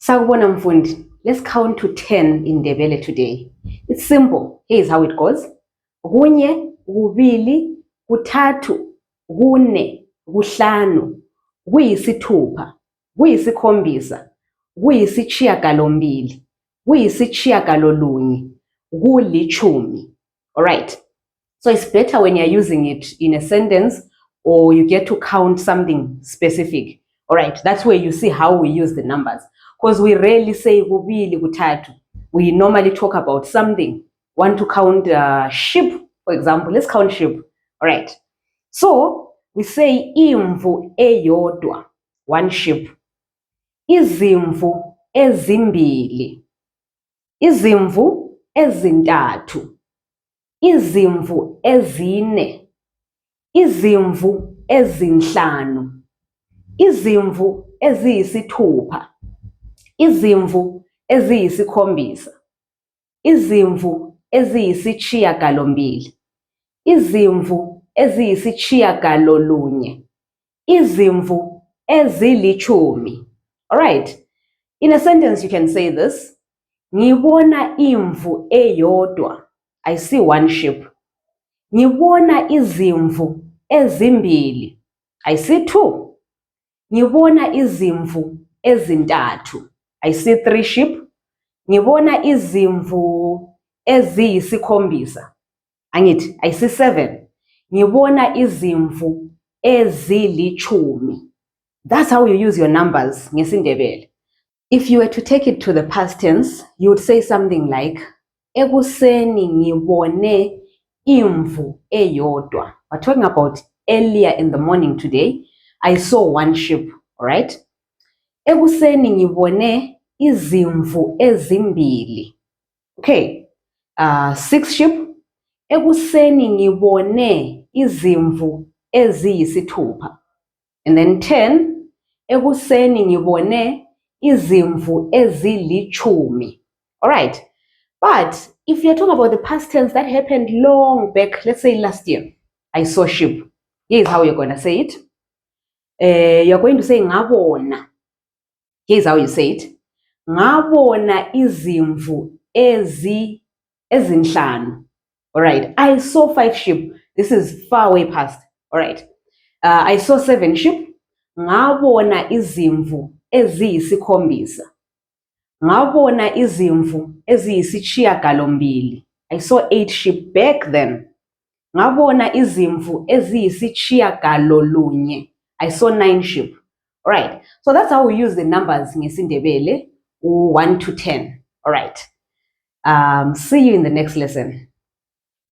Sawubona mfundi. Let's count to 10 in Ndebele today. It's simple. Here's how it goes. Kunye, kubili, kuthathu, kune, kuhlanu, kuyisithupha, kuyisikhombisa, kuyisishiyagalombili, kuyisishiyagalolunye, kulitshumi. All right. So it's better when you're using it in a sentence or you get to count something specific. All right. That's where you see how we use the numbers. Because we rarely say kubili kuthathu. We normally talk about something. Want to count sheep, for example. Let's count sheep. All right. So we say imvu eyodwa, one sheep. Izimvu ezimbili. Izimvu ezintathu. Izimvu ezine. Izimvu ezinhlanu. Izimvu eziyisithupha. Izimvu eziyisikhombisa. Izimvu eziyisishiyagalombili. Izimvu eziyisishiyagalolunye. Izimvu ezilitshumi. All right. In a sentence you can say this. Ngibona imvu eyodwa. I see one sheep. Ngibona izimvu ezimbili. I see two. Ngibona izimvu ezintathu. I see three sheep. Ngibona izimvu eziyisikhombisa. Angithi, I see seven. Ngibona izimvu ezilitshumi. That's how you use your numbers ngesindebele. If you were to take it to the past tense, you would say something like, ekuseni ngibone imvu eyodwa. We're talking about earlier in the morning today. I saw one sheep, all right? Ekuseni ngibone izimvu ezimbili. Okay, 6 sheep. Ekuseni ngibone izimvu eziyisithupha. And then 10. Ekuseni ngibone izimvu ezilitshumi. All right. But if you're talking about the past tense that happened long back, let's say last year, I saw sheep. Here's how you're going to say it. You're going to say ngabona. Here's how you say it. Ngabona izimvu ezinhlanu. All right. I saw 5 sheep. This is far way past. All right. I saw 7 sheep. Ngabona izimvu eziyisikhombisa. Ngabona izimvu eziyisishiyagalombili. I saw 8 sheep back then. Ngabona izimvu eziyisishiyagalolunye. I saw 9 sheep. All right. So that's how we use the numbers ngesindebele 1 to 10. All right. See you in the next lesson.